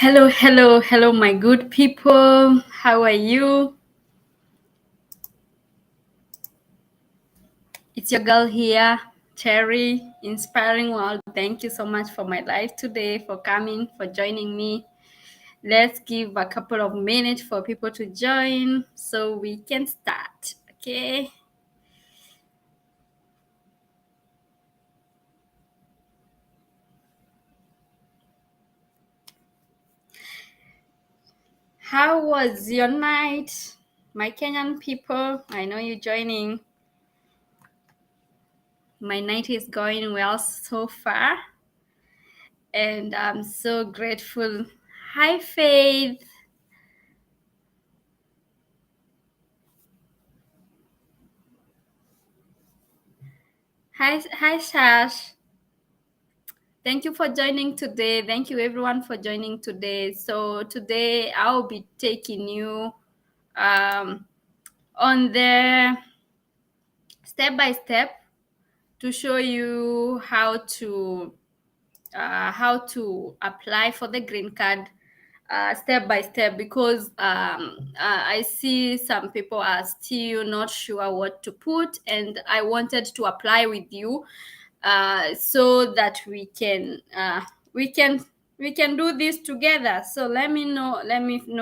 Hello, my good people. How are you? It's your girl here, Cherry, Inspiring World. Thank you so much for my life today, for coming, for joining me. Let's give a couple of minutes for people to join so we can start, okay? How was your night, my Kenyan people? I know you're joining. My night is going well so far, and I'm so grateful. Hi, Faith. Hi, Shash. Thank you for joining today. Thank you, everyone, for joining today. So today I'll be taking you um, on the step by step to show you how to apply for the green card step by step, because I see some people are still not sure what to put, and I wanted to apply with you so that we can we can do this together. So let me know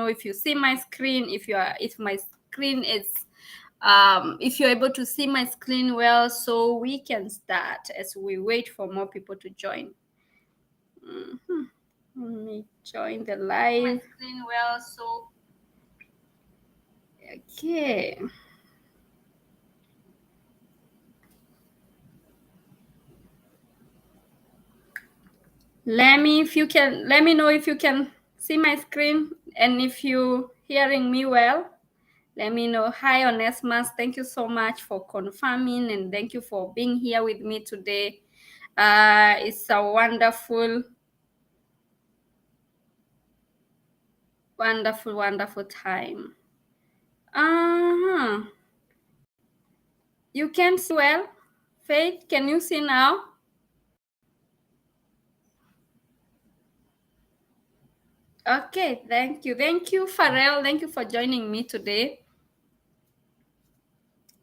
if you see my screen, if my screen is if you're able to see my screen well, so we can start as we wait for more people to join. Let me join the live. Screen well, so okay. Let me know if you can see my screen and if you hearing me well. Let me know. Hi, Onesimus. Thank you so much for confirming, and thank you for being here with me today. It's a wonderful time. Uh-huh. You can see well? Faith, can you see now? Okay, thank you. Thank you, Pharrell. Thank you for joining me today.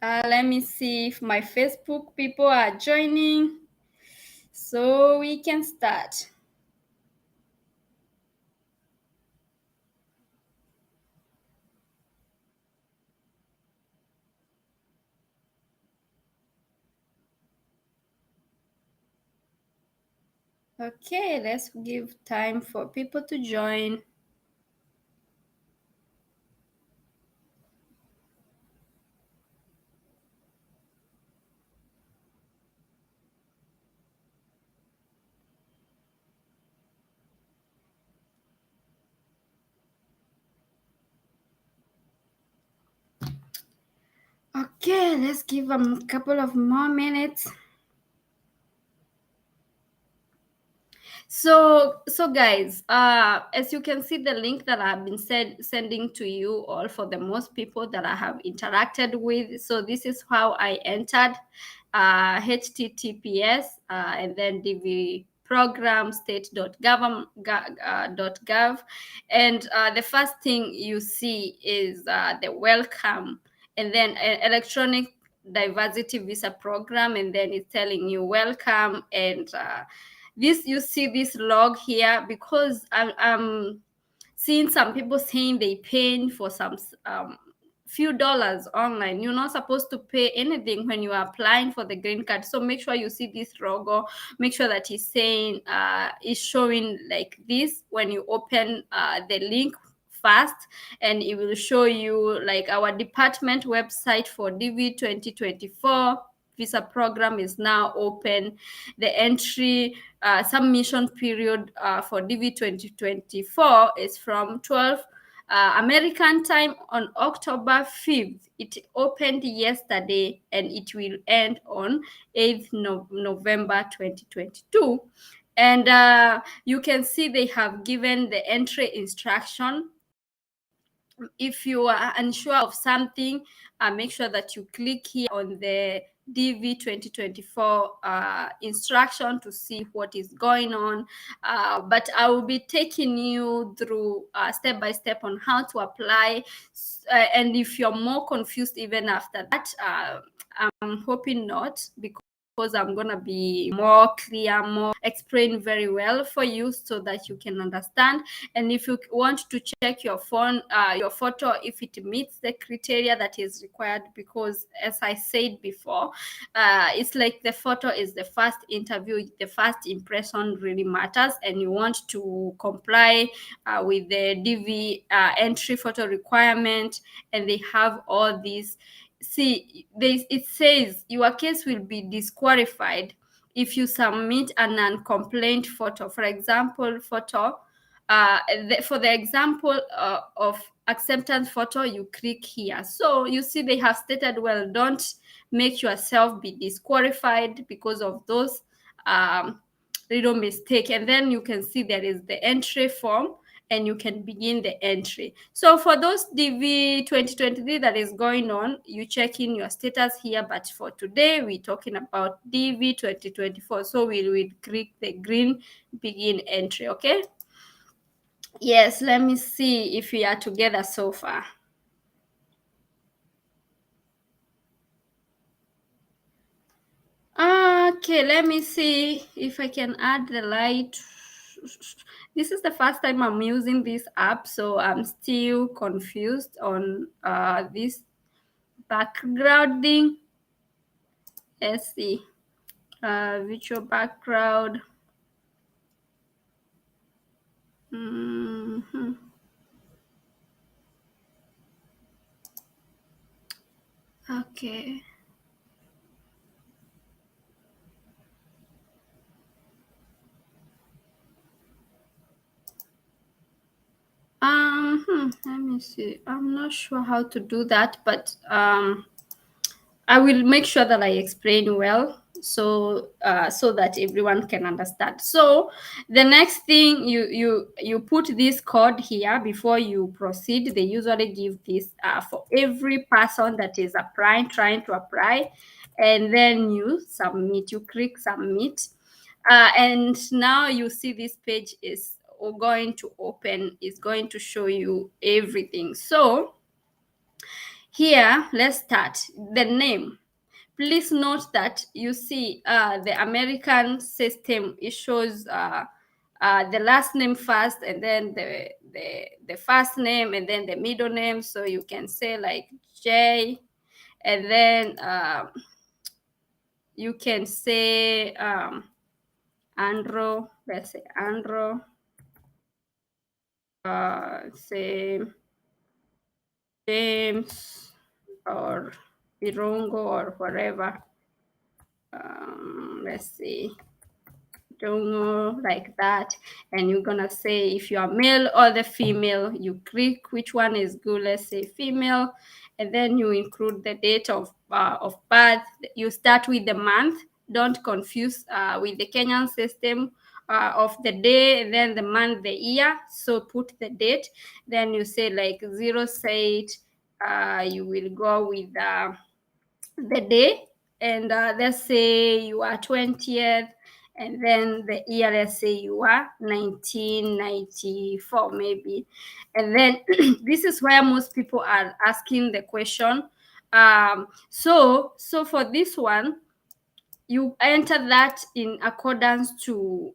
Let me see if my Facebook people are joining so we can start. Okay, let's give time for people to join. Okay, let's give them a couple of more minutes. So guys, as you can see, the link that I've been sending to you all, for the most people that I have interacted with. So this is how I entered, https and then dv program state.gov, and the first thing you see is the welcome, and then electronic diversity visa program, and then it's telling you welcome. And this, you see this log here, because I'm seeing some people saying they paying for some few dollars online. You're not supposed to pay anything when you are applying for the green card. So make sure you see this logo, make sure that it's saying is showing like this when you open the link first, and it will show you like our department website for DV 2024 visa program is now open. The entry submission period for DV 2024 is from 12 American time on October 5th. It opened yesterday and it will end on 8th November 2022. And you can see they have given the entry instruction. If you are unsure of something, make sure that you click here on the DV 2024 instruction to see what is going on. But I will be taking you through step by step on how to apply. And if you're more confused even after that, I'm hoping not, because I'm going to be more clear, more explain very well for you so that you can understand. And if you want to check your phone, your photo, if it meets the criteria that is required, because as I said before, it's like the photo is the first interview, the first impression really matters, and you want to comply with the DV entry photo requirement, and they have all these. See, it says your case will be disqualified if you submit an uncomplained photo. For example, for the example of acceptance photo, you click here. So you see they have stated, well, don't make yourself be disqualified because of those little mistake. And then you can see there is the entry form, and you can begin the entry. So for those DV 2023 that is going on, you check in your status here. But for today, we're talking about DV 2024. So we will click the green begin entry, okay? Yes, let me see if we are together so far. Okay, let me see if I can add the light. This is the first time I'm using this app, so I'm still confused on this backgrounding. Let's see. Virtual background. Mm-hmm. Okay. Let me see. I'm not sure how to do that, but I will make sure that I explain well, so so that everyone can understand. So the next thing, you put this code here before you proceed. They usually give this for every person that is trying to apply, and then you submit. You click submit, and now you see this page is going to open. Is going to show you everything. So here, let's start. The name. Please note that you see the American system, it shows the last name first, and then the first name, and then the middle name. So you can say like J, and then you can say Andro. Let's say Andro. Say James or Irongo or whatever. Let's see, don't know, like that. And you're gonna say if you are male or the female. You click which one is good. Let's say female, and then you include the date of birth. You start with the month. Don't confuse with the Kenyan system of the day, and then the month, the year. So put the date. Then you say like 08. You will go with the day, and let's say you are 20th, and then the year, let's say you are 1994 maybe. And then this is where most people are asking the question. So for this one, you enter that in accordance to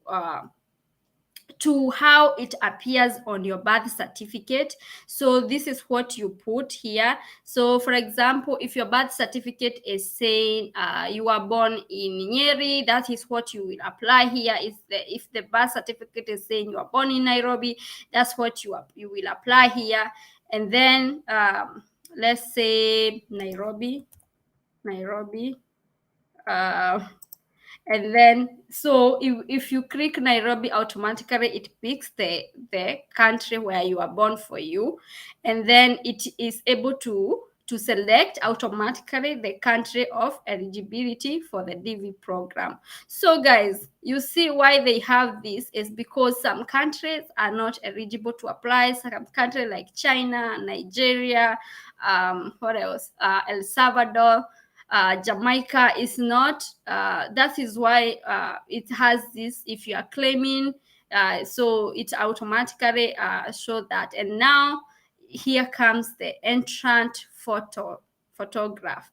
how it appears on your birth certificate. So this is what you put here. So for example, if your birth certificate is saying you were born in Nyeri, that is what you will apply here. If the birth certificate is saying you are born in Nairobi, that's what you will apply here. And then let's say Nairobi. And then so if you click Nairobi, automatically it picks the country where you are born for you, and then it is able to select automatically the country of eligibility for the DV program. So guys, you see why they have this is because some countries are not eligible to apply. Some countries like China, Nigeria, what else, El Salvador, Jamaica is not. That is why it has this. If you are claiming, so it automatically show that. And now here comes the entrant photograph.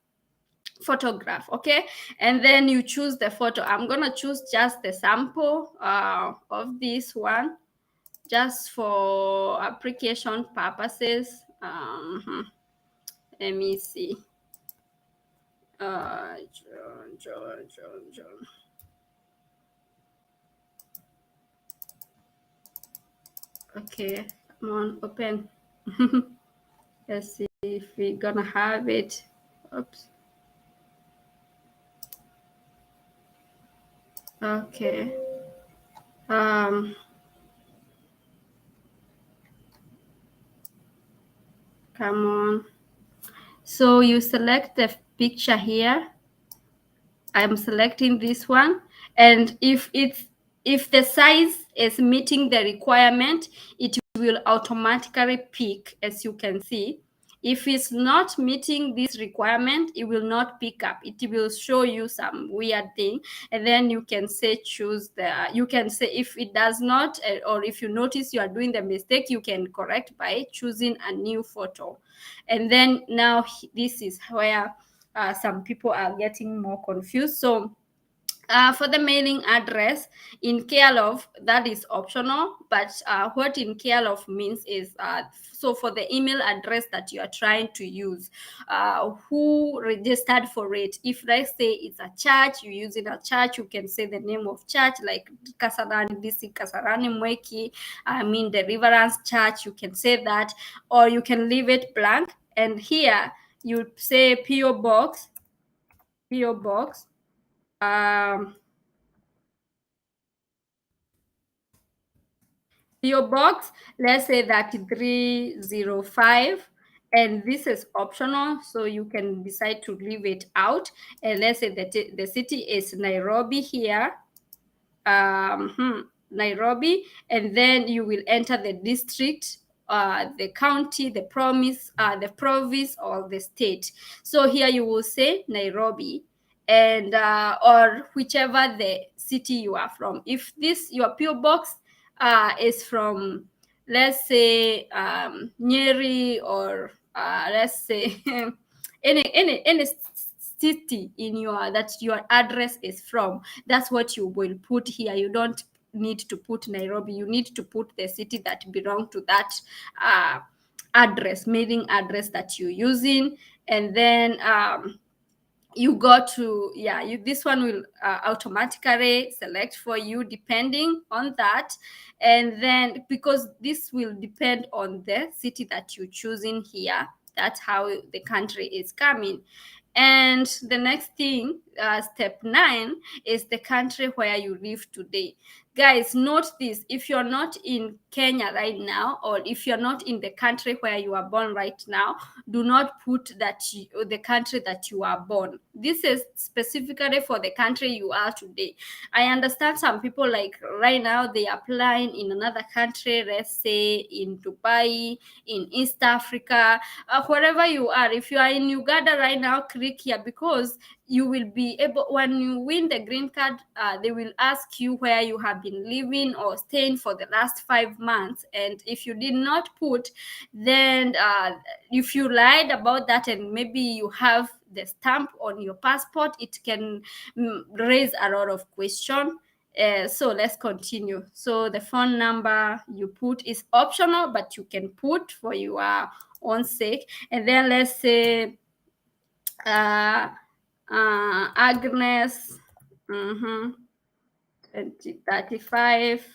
Okay, and then you choose the photo. I'm gonna choose just the sample of this one, just for application purposes. Let me see. John. Okay, come on, open. Let's see if we're gonna have it. Oops. Okay. Come on. So you select the picture here. I'm selecting this one, and if the size is meeting the requirement, it will automatically pick, as you can see. If it's not meeting this requirement, it will not pick up. It will show you some weird thing, and then you can say you can say if it does not, or if you notice you are doing the mistake, you can correct by choosing a new photo. And then now this is where some people are getting more confused. So for the mailing address in KLOF, that is optional, but what in KLOF means is, so for the email address that you are trying to use, who registered for it. If let's say it's a church, you use in a church, you can say the name of church, like Kasarani DC Kasarani Mweki, Deliverance Church, you can say that, or you can leave it blank. And here you say PO Box, PO Box, let's say that 305, and this is optional, so you can decide to leave it out. And let's say that the city is Nairobi here, Nairobi, and then you will enter the district, the county, the province, or the state. So here you will say Nairobi, and or whichever the city you are from. If this your PO box is from, let's say, Nyeri, or let's say any city in your address is from, that's what you will put here. You don't need to put Nairobi. You need to put the city that belong to that mailing address that you're using. And then you go to, this one will automatically select for you depending on that. And then, because this will depend on the city that you're choosing here, that's how the country is coming. And the next thing, step 9, is the country where you live today. Guys, note this: if you're not in Kenya right now, or if you're not in the country where you are born right now, do not put the country that you are born. This is specifically for the country you are today. I understand some people, like right now, they are applying in another country, let's say in Dubai, in East Africa, wherever you are. If you are in Uganda right now, click here, because you will be able, when you win the green card, they will ask you where you have been living or staying for the last 5 months. And if you did not put, then if you lied about that, and maybe you have the stamp on your passport, it can raise a lot of question. So let's continue. So the phone number you put is optional, but you can put for your own sake. And then let's say Agnes 2035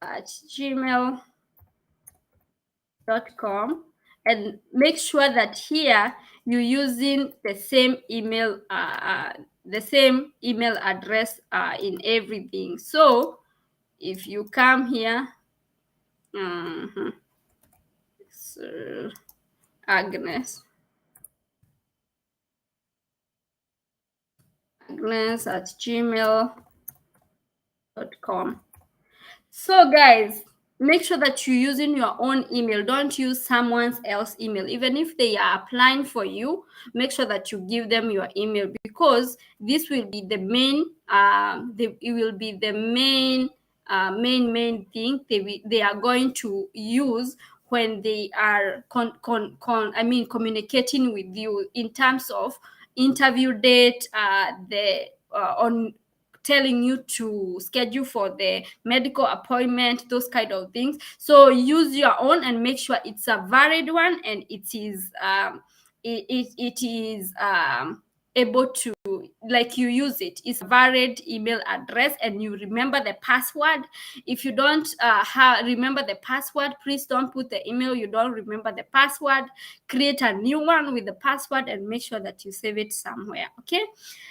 at gmail.com, and make sure that here you're using the same email address in everything. So if you come here, so Agnes at gmail.com. So guys, make sure that you're using your own email. Don't use someone else's email. Even if they are applying for you, make sure that you give them your email, because this will be the main it will be the main thing they are going to use when they are communicating with you in terms of interview date, the on telling you to schedule for the medical appointment, those kind of things. So use your own and make sure it's a valid one, and it is it is able to, like, you use it, it's a valid email address, and you remember the password. If you don't remember the password, please don't put the email you don't remember the password. Create a new one with the password and make sure that you save it somewhere. Okay,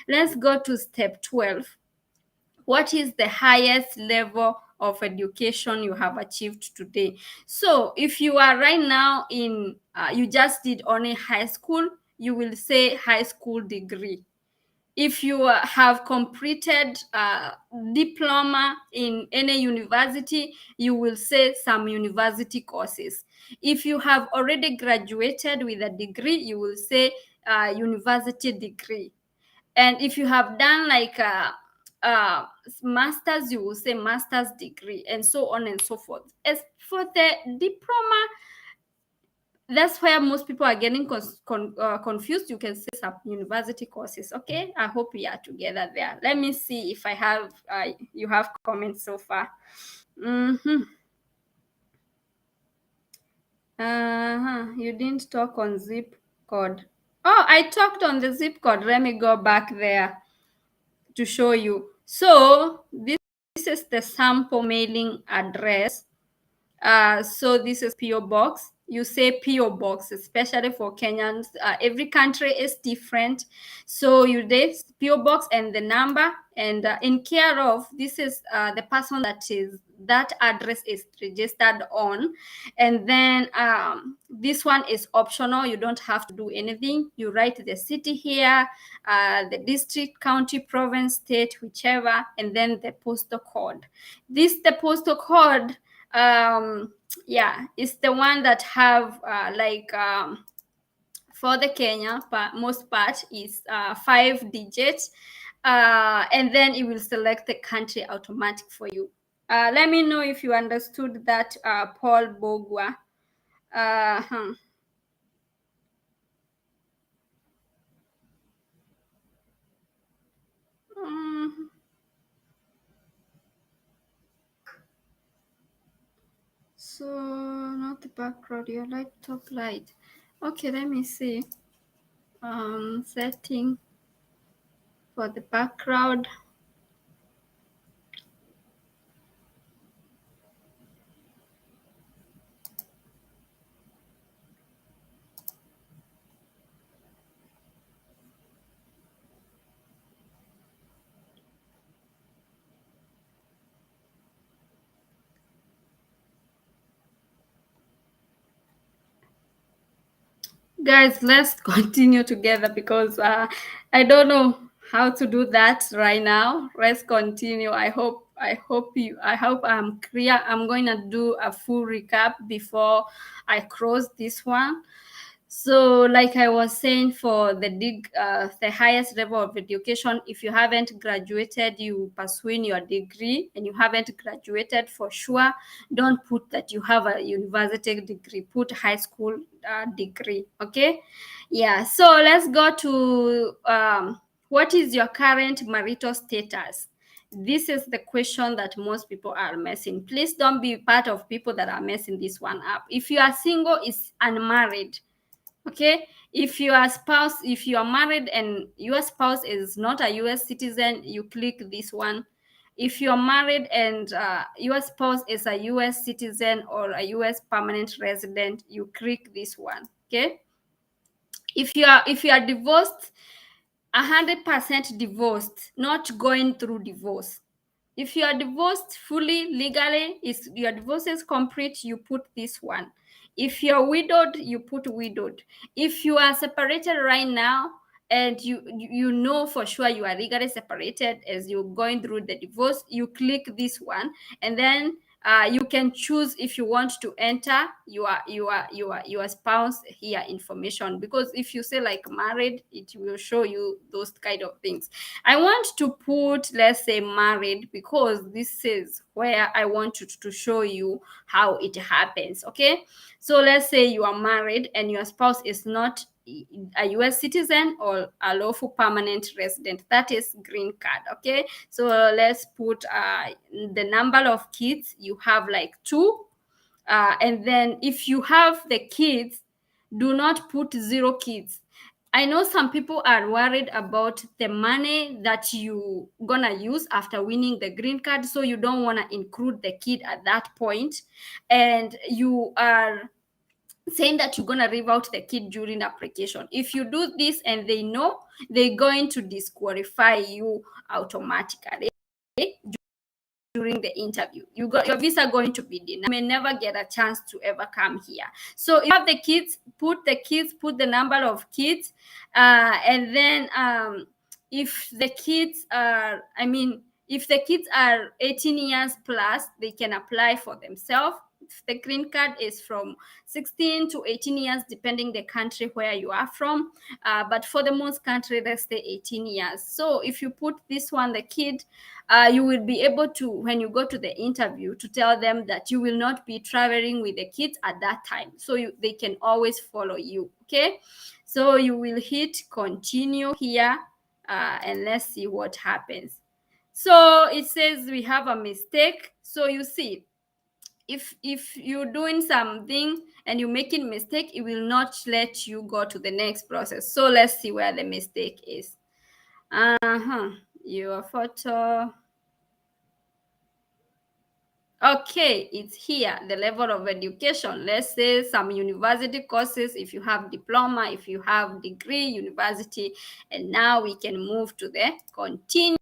let's go to step 12. What is the highest level of education you have achieved today? So if you are right now in you just did only high school, you will say high school degree. If you have completed diploma in any university, you will say some university courses. If you have already graduated with a degree, you will say university degree. And if you have done like a master's, you will say master's degree, and so on and so forth. As for the diploma, that's where most people are getting confused. You can say some university courses. Okay, I hope we are together there. Let me see if I have you have comments so far. You didn't talk on zip code. Oh, I talked on the zip code. Let me go back there to show you. So this is the sample mailing address. So this is PO box. You say PO box, especially for Kenyans. Every country is different. So you did PO box and the number, and in care of, this is the person that address is registered on. And then this one is optional. You don't have to do anything. You write the city here, the district, county, province, state, whichever, and then the postal code. The postal code, it's the one that have for the Kenya most part is 5 digits, and then it will select the country automatic for you. Let me know if you understood that, Paul Bogwa. uh um, so not the background, your laptop light. Okay, let me see. Setting for the background. Guys, let's continue together, because I don't know how to do that right now. Let's continue. I hope I'm clear. I'm going to do a full recap before I close this one. So, like I was saying, for the highest level of education, if you haven't graduated, you pursuing your degree, and you haven't graduated, for sure, don't put that you have a university degree. Put high school degree. Okay, yeah. So let's go to what is your current marital status? This is the question that most people are messing. Please don't be part of people that are messing this one up. If you are single, is unmarried. Okay, if you are married and your spouse is not a US citizen, you click this one. If you're married and your spouse is a US citizen or a US permanent resident, you click this one. Okay, if you are divorced, 100% divorced, not going through divorce. If you are divorced fully legally, is your divorce is complete, you put this one. If you're widowed, you put widowed. If you are separated right now, and you know for sure you are legally separated as you're going through the divorce, you click this one. And then you can choose if you want to enter your spouse here information, because if you say like married, it will show you those kind of things. I want to put, let's say, married, because this is where I want to show you how it happens. Okay, so let's say you are married and your spouse is not a US citizen or a lawful permanent resident, that is green card. Okay, so let's put the number of kids you have, like 2, and then if you have the kids, do not put 0 kids. I know some people are worried about the money that you gonna use after winning the green card, so you don't want to include the kid at that point, and you are saying that you're gonna leave out the kid during application. If you do this and they know, they're going to disqualify you automatically during the interview. Your visa going to be denied. You may never get a chance to ever come here. So if you have the kids, put the number of kids, and then if the kids are, if the kids are 18 years plus, they can apply for themselves. The green card is from 16 to 18 years, depending the country where you are from. But for the most country, let's say 18 years. So if you put this one, the kid, you will be able to, when you go to the interview, to tell them that you will not be traveling with the kids at that time. So they can always follow you. Okay, so you will hit continue here, and let's see what happens. So it says we have a mistake. So you see, if you're doing something and you're making mistake, it will not let you go to the next process. So let's see where the mistake is. Your photo. Okay, it's here, the level of education. Let's say some university courses, if you have diploma, if you have degree, university, and now we can move to the continue.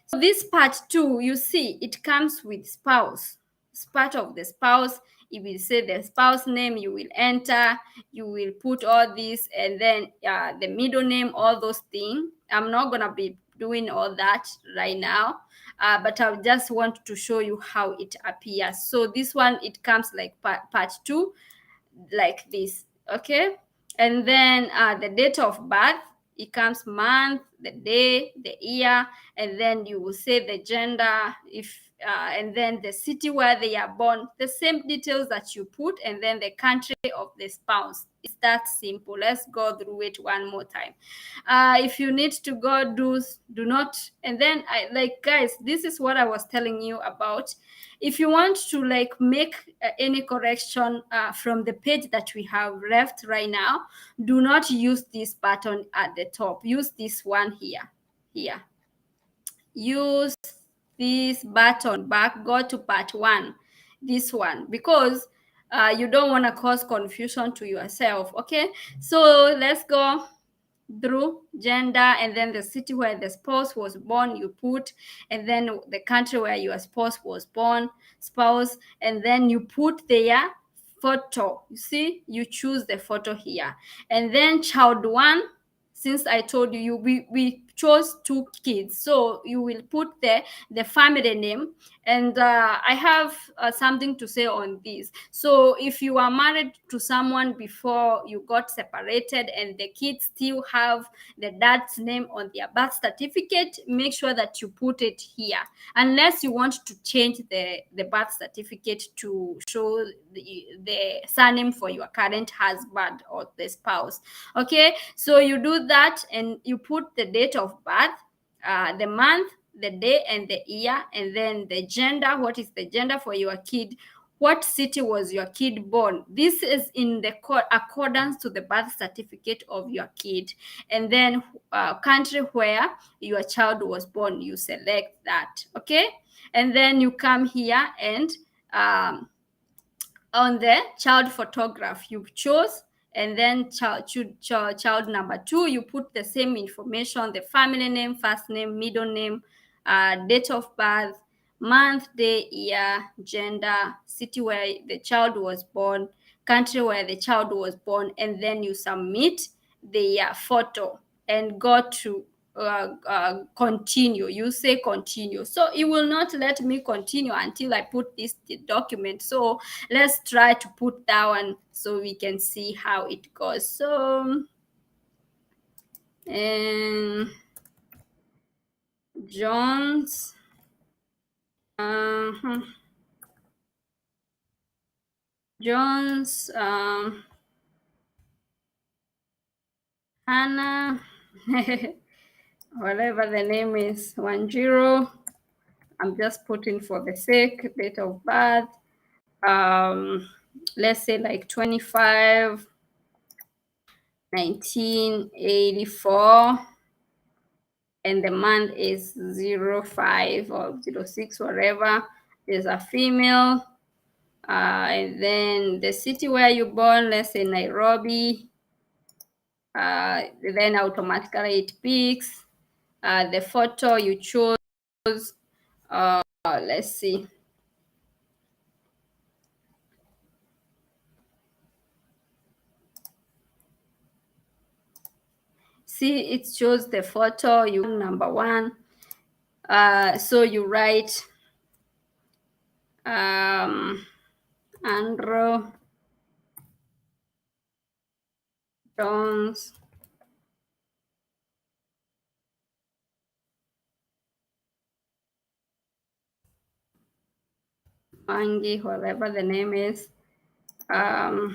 So this part 2, you see, it comes with spouse. It's part of the spouse. It will say the spouse name, you will enter, you will put all this, and then the middle name, all those things. I'm not going to be doing all that right now, but I just want to show you how it appears. So this one, it comes like part 2, like this. Okay, and then the date of birth, it comes month, the day, the year, and then you will say the gender, if and then the city where they are born, the same details that you put, and then the country of the spouse. It's that simple. Let's go through it one more time. If you need to go, do not. And then guys, this is what I was telling you about. If you want to make any correction from the page that we have left right now, do not use this button at the top. Use this one here. Use this button back, go to part 1, this one, because you don't want to cause confusion to yourself. Okay, so let's go through gender, and then the city where the spouse was born you put, and then the country where your spouse was born, spouse, and then you put their photo. You see, you choose the photo here, and then child 1, since I told you, we chose 2 kids, so you will put the family name. And I have something to say on this. So if you are married to someone before you got separated and the kids still have the dad's name on their birth certificate, make sure that you put it here, unless you want to change the birth certificate to show the surname for your current husband or the spouse. Okay, so you do that, and you put the date of birth, the month, the day, and the year, and then the gender. What is the gender for your kid? What city was your kid born? This is in the accordance to the birth certificate of your kid. And then country where your child was born, you select that. Okay, and then you come here, and on the child photograph you chose, and then child number 2, you put the same information, the family name, first name, middle name, date of birth, month, day, year, gender, city where the child was born, country where the child was born, and then you submit the photo and go to continue. You say continue, so it will not let me continue until I put this document. So let's try to put that one so we can see how it goes. So and John's uh, John's Hannah whatever the name is, 10. I'm just putting for the sake, date of birth. Let's say like 25 1984, and the month is 05 or 06, whatever. There's a female. And then the city where you born, let's say Nairobi. Then automatically it picks the photo you chose. Let's see. See, it shows the photo, you number one. So you write Andrew Jones Mangi, whatever the name is, 01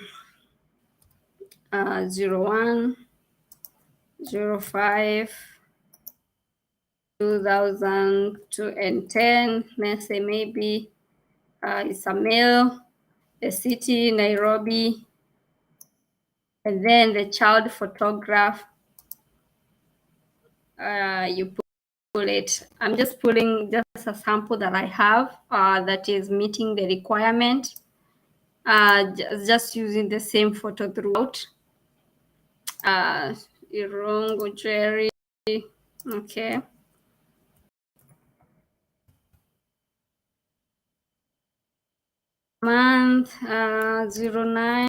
05 2010. Let's say maybe it's a male, the city Nairobi, and then the child photograph. You pull it. I'm just pulling just a sample that I have that is meeting the requirement. Just using the same photo throughout. Irungu Jerry. Okay. Month 09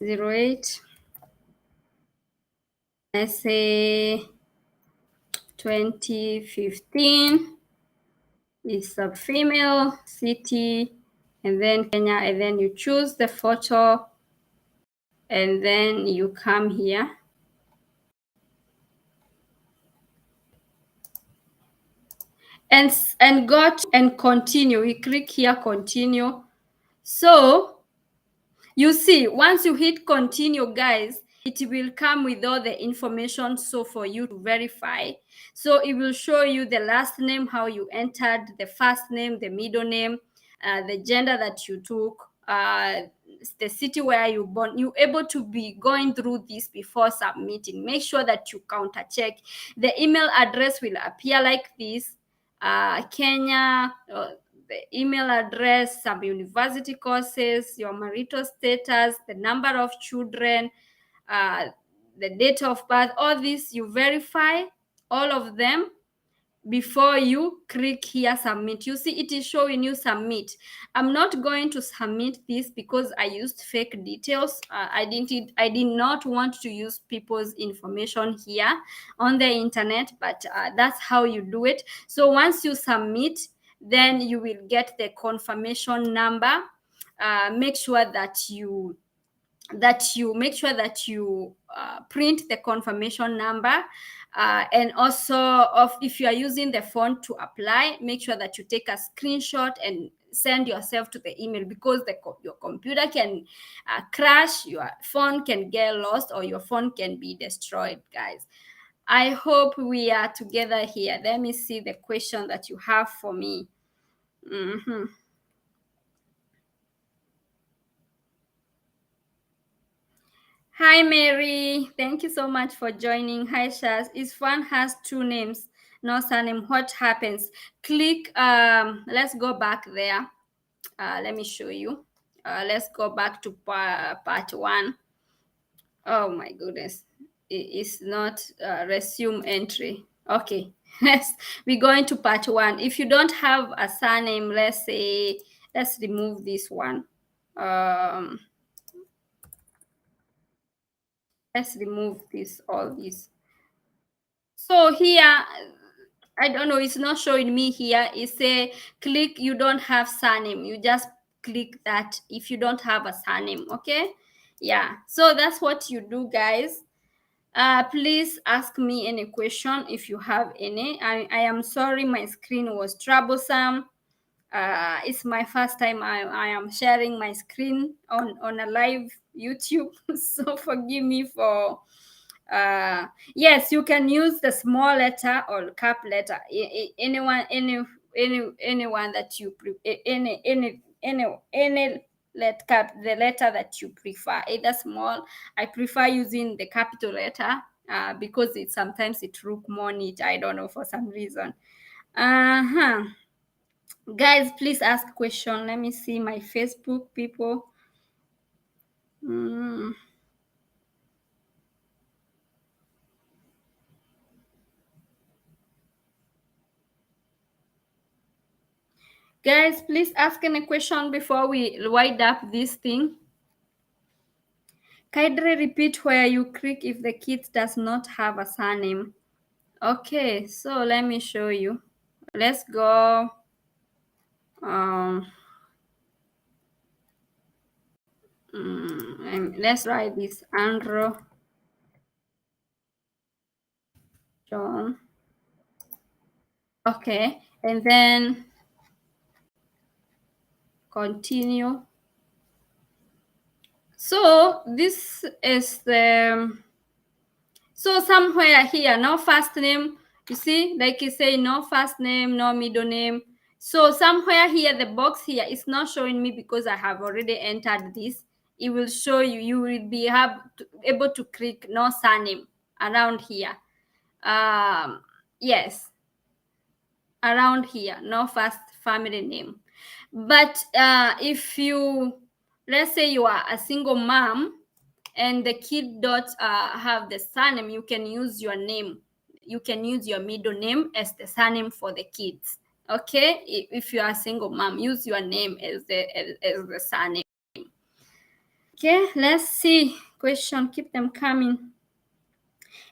08. Let's say 2015. It's a female, city, and then Kenya, and then you choose the photo, and then you come here. And go and continue. You click here, continue. So you see, once you hit continue, guys, it will come with all the information. So for you to verify, so it will show you the last name, how you entered, the first name, the middle name, the gender that you took, the city where you born. You're able to be going through this before submitting. Make sure that you counter check. The email address will appear like this. Kenya, the email address, some university courses, your marital status, the number of children, the date of birth, all this you verify all of them before you click here submit. You see it is showing you submit. I'm not going to submit this because I used fake details. I did not want to use people's information here on the internet, but that's how you do it. So once you submit, then you will get the confirmation number. Make sure that you make sure that you print the confirmation number, and also of if you are using the phone to apply, make sure that you take a screenshot and send yourself to the email, because your computer can crash, your phone can get lost, or your phone can be destroyed, guys. I hope we are together here. Let me see the question that you have for me. Hi, Mary. Thank you so much for joining. Hi, Shaz. If one has two names, no surname, what happens? Click, let's go back there. Let me show you. Let's go back to part one. Oh, my goodness. It's not resume entry. Okay. Yes, we're going to part one. If you don't have a surname, let's say, let's remove this one. Let's remove this, all these. So here, I don't know, it's not showing me here. It say click you don't have surname. You just click that if you don't have a surname. Okay. Yeah. So that's what you do, guys. Please ask me any question if you have any. I am sorry my screen was troublesome. It's my first time I am sharing my screen on a live YouTube. So forgive me for yes, you can use the small letter or cap letter. Anyone, anyone that you any let cap the letter that you prefer, either small. I prefer using the capital letter because it sometimes it look more neat. I don't know, for some reason. Uh-huh. Guys, please ask question. Let me see my Facebook people. Mm. Guys, please ask any question before we wind up this thing. Kindly repeat where you click if the kit does not have a surname. Okay, so let me show you. Let's go. Um, let's try this. Andrew John. Okay, and then continue. So this is the so somewhere here, no first name. You see, like you say, no first name, no middle name. So somewhere here, the box here is not showing me because I have already entered this. It will show you. You will be able to click no surname around here. Yes, around here, no first family name. But if you, let's say you are a single mom and the kid don't have the surname, you can use your name. You can use your middle name as the surname for the kids. Okay, if you are a single mom, use your name as the surname. Okay, let's see. Question, keep them coming.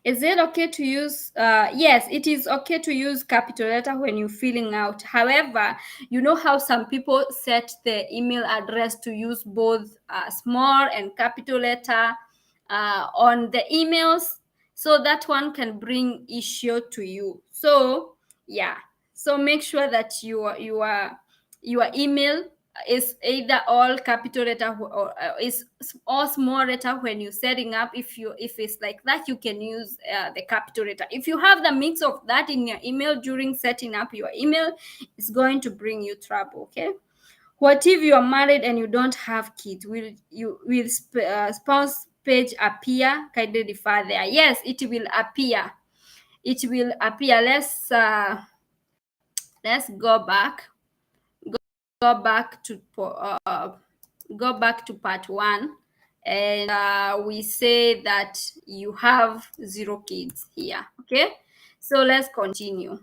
Is it okay to use? Yes, it is okay to use capital letter when you're filling out. However, you know how some people set the email address to use both small and capital letter on the emails, so that one can bring issue to you. So yeah, so make sure that your email is either all capital letter or is all small letter when you're setting up. If it's like that, you can use the capital letter. If you have the mix of that in your email during setting up your email, it's going to bring you trouble. Okay, what if you are married and you don't have kids? Will spouse page appear? Kindly refer there. Yes, it will appear. It will appear. Let's go back. Go back to go back to part one, and we say that you have 0 kids here. Okay, so let's continue.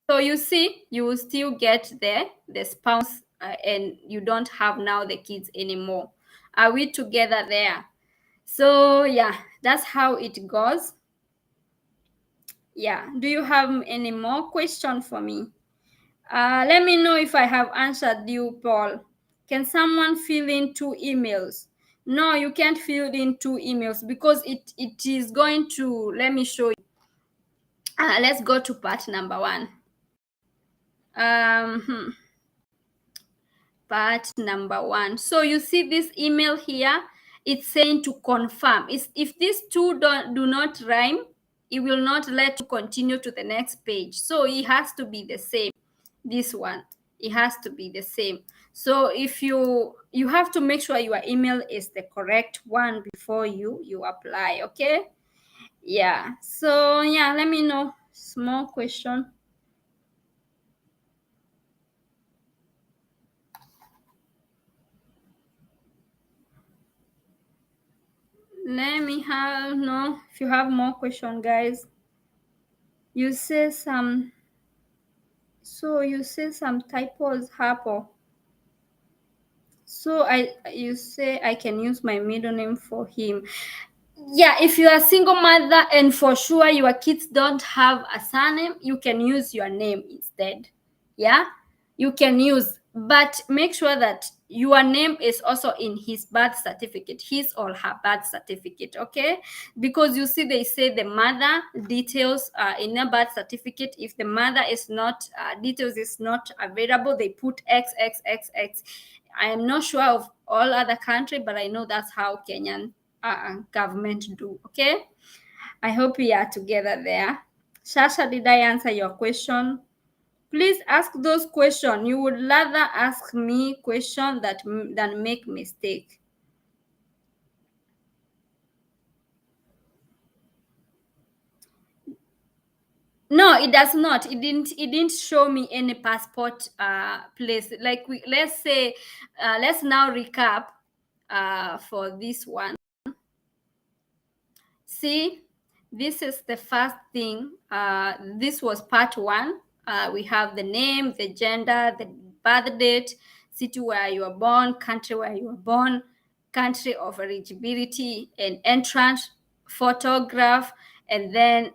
So you see, you will still get the spouse, and you don't have now the kids anymore. Are we together there? So yeah, that's how it goes. Yeah, do you have any more question for me? Let me know if I have answered you, Paul. Can someone fill in 2 emails? No, you can't fill in 2 emails because it is going to, let me show you. Let's go to part number 1. Hmm. Part number 1. So you see this email here, it's saying to confirm. If these two do not rhyme, it will not let you continue to the next page. So it has to be the same. This one, it has to be the same. So if you have to make sure your email is the correct one before you apply. Okay, yeah. So yeah, let me know. Small question. Let me have no. If you have more question, guys, you say some. So you say some typos happen. So you say I can use my middle name for him. Yeah, if you're a single mother and for sure your kids don't have a surname, you can use your name instead. Yeah, you can use, but make sure that your name is also in his birth certificate, his or her birth certificate. Okay, because you see they say the mother details in a birth certificate. If the mother is not details is not available, they put XXXX. I am not sure of all other country, but I know that's how Kenyan government do. Okay, I hope we are together there. Shasha, did I answer your question? Please ask those questions. You would rather ask me question than make mistake. No, it does not. It didn't show me any passport place. Like let's say let's now recap for this one. See, this is the first thing. This was part one. We have the name, the gender, the birth date, city where you were born, country where you were born, country of eligibility, and entrance, photograph, and then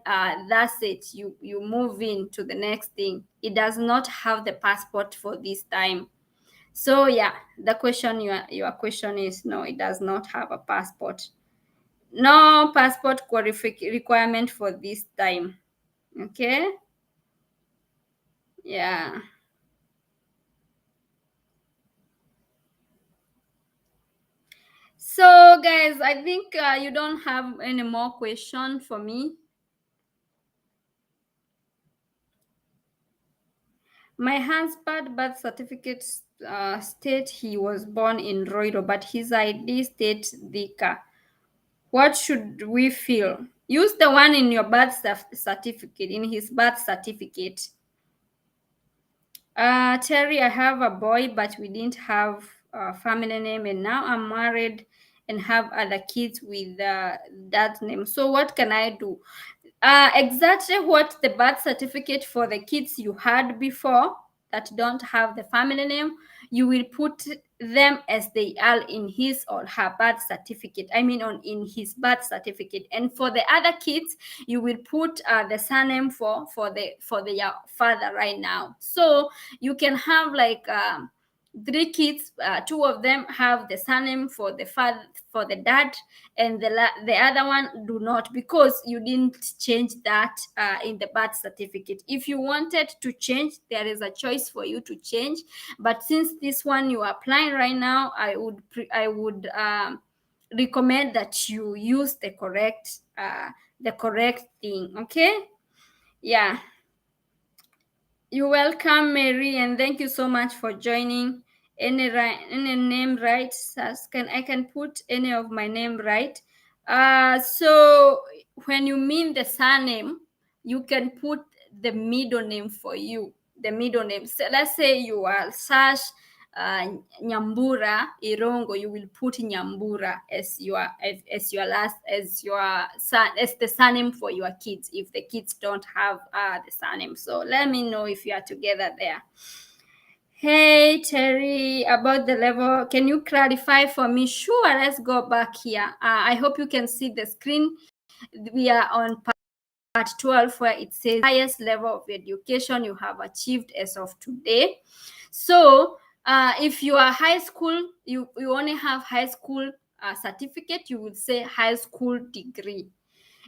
that's it. You move into the next thing. It does not have the passport for this time. So yeah, the question your question is no, it does not have a passport. No passport requirement for this time. Okay, yeah. So guys, I think you don't have any more question for me. My husband birth certificate state he was born in Roiro, but his ID state Thika. What should we feel? Use the one in your birth certificate, in his birth certificate. Terry, I have a boy, but we didn't have a family name, and now I'm married and have other kids with that name. So what can I do? Exactly what the birth certificate for the kids you had before that don't have the family name, you will put them as they are in his or her birth certificate. I mean, on in his birth certificate. And for the other kids, you will put the surname for the father right now. So you can have like. Three kids, two of them have the surname for the father, for the dad, and the other one do not, because you didn't change that in the birth certificate. If you wanted to change, there is a choice for you to change, but since this one you are applying right now, I would recommend that you use the correct thing. Okay, yeah. You're welcome, Mary, and thank you so much for joining. Any name right? I can put any of my name right. So when you mean the surname, you can put the middle name for you. The middle name. So let's say you are Sash uh, Nyambura Irongo. You will put Nyambura as your last as your son as the surname for your kids if the kids don't have the surname. So let me know if you are together there. Hey Terry, about the level, can you clarify for me? Sure, let's go back here. I hope you can see the screen. We are on part 12 where it says highest level of education you have achieved as of today. So if you are high school, you only have high school certificate, you would say high school degree.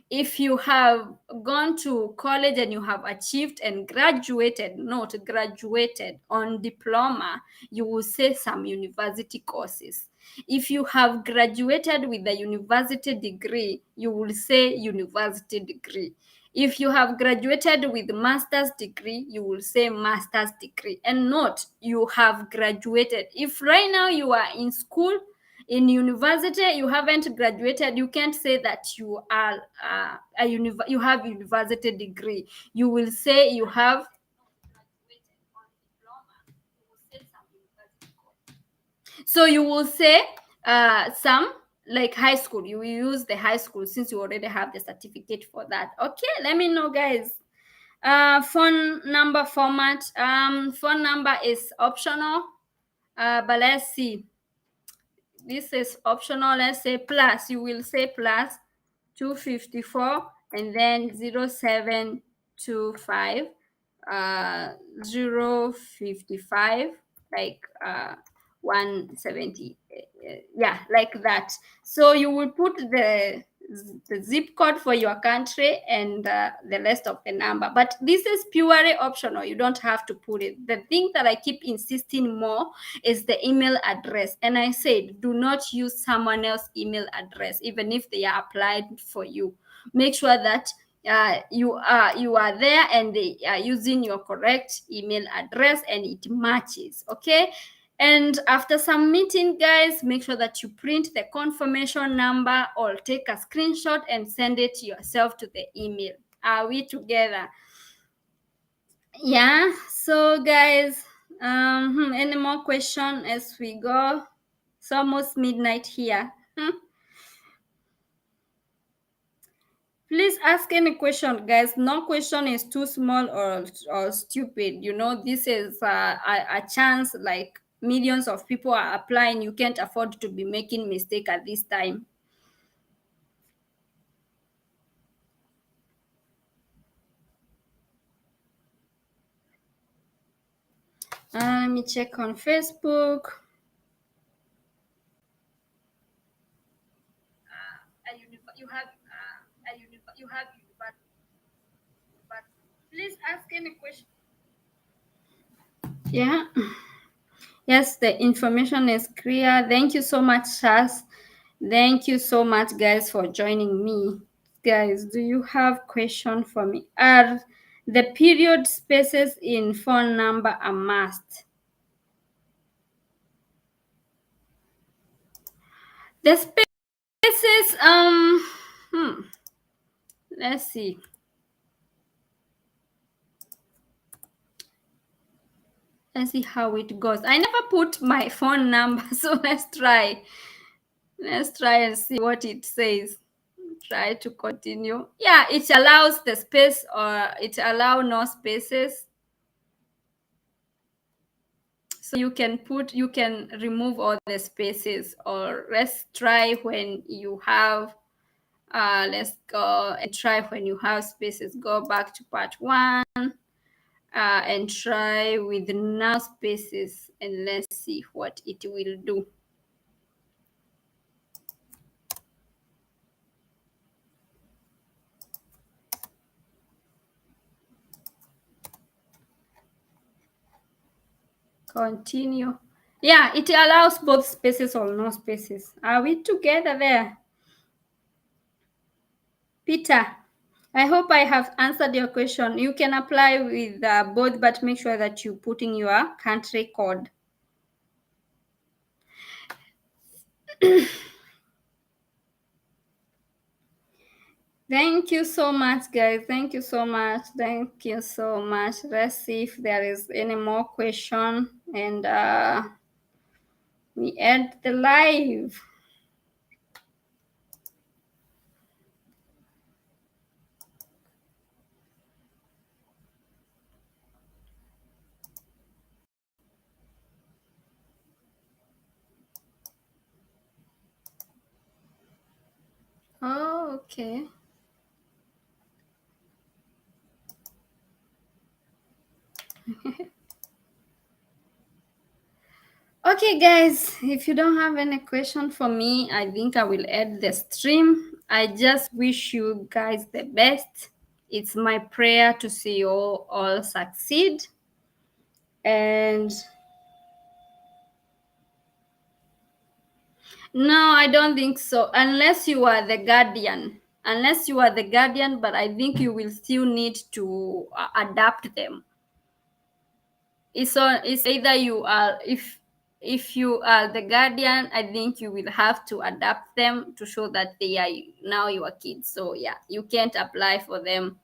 If you have gone to college and you have achieved and graduated, not graduated on diploma, you will say some university courses. If you have graduated with a university degree, you will say university degree. If you have graduated with master's degree, you will say master's degree, and not you have graduated. If right now you are in school, in university, you haven't graduated, you can't say that you are you have university degree. You will say you have so you will say some like high school. You will use the high school since you already have the certificate for that. Okay, let me know, guys. Phone number format. Phone number is optional, but let's see. This is optional. Let's say plus. You will say plus 254 and then 0725 055 like 170, yeah, like that. So you will put the zip code for your country and the rest of the number, but this is purely optional. You don't have to put it. The thing that I keep insisting more is the email address, and I said do not use someone else's email address even if they are applied for you. Make sure that you are there and they are using your correct email address and it matches. Okay, and after submitting, guys, make sure that you print the confirmation number or take a screenshot and send it yourself to the email. Are we together? Yeah. So guys, any more question as we go? It's almost midnight here. Please ask any question, guys. No question is too small or stupid. This is a chance. Like millions of people are applying. You can't afford to be making mistake at this time. Let me check on Facebook. You have, but please ask any question. Yeah. Yes, the information is clear. Thank you so much, Shaz. Thank you so much, guys, for joining me. Guys, do you have question for me? Are the period spaces in phone number a must? The spaces, let's see. Let's see how it goes. I never put my phone number, so let's try. Let's try and see what it says. Try to continue. Yeah, it allows the space or it allow no spaces. So you can remove all the spaces, or let's try when you have let's go and try when you have spaces. Go back to part 1 and try with no spaces, and let's see what it will do. Continue. Yeah, it allows both spaces or no spaces. Are we together there? Peter, I hope I have answered your question. You can apply with both, but make sure that you put in your country code. Thank you so much, guys. Thank you so much. Thank you so much. Let's see if there is any more question, and we end the live. Oh, okay. Okay, guys, if you don't have any question for me, I think I will end the stream. I just wish you guys the best. It's my prayer to see you all succeed. And no, I don't think so. Unless you are the guardian. Unless you are the guardian, but I think you will still need to adapt them. It's either you are if you are the guardian, I think you will have to adapt them to show that they are now your kids. So yeah, you can't apply for them.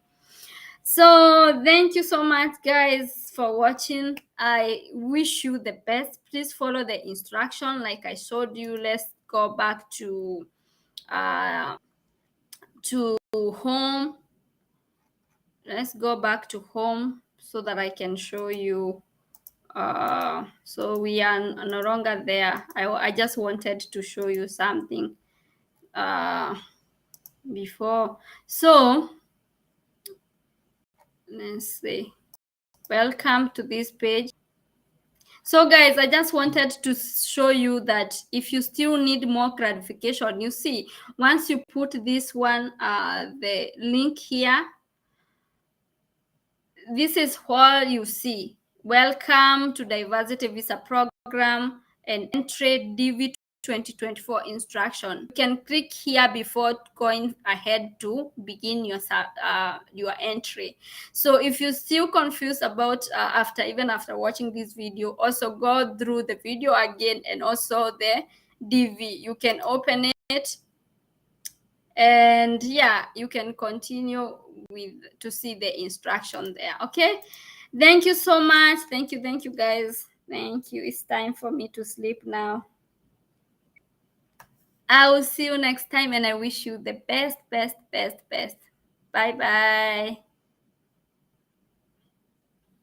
So thank you so much, guys, for watching. I wish you the best. Please follow the instruction like I showed you. Let's go back to home. Let's go back to home so that I can show you. So we are no longer there. I just wanted to show you something. before. So let's see. Welcome to this page. So guys, I just wanted to show you that if you still need more clarification, you see, once you put this one, the link here, this is what you see. Welcome to Diversity Visa Program and Entry DV 2024 instruction. You can click here before going ahead to begin your entry. So if you're still confused about even after watching this video, also go through the video again and also the DV. You can open it, and yeah, you can continue with to see the instruction there. Okay, thank you so much. Thank you guys. Thank you. It's time for me to sleep now. I will see you next time, and I wish you the best. Bye bye.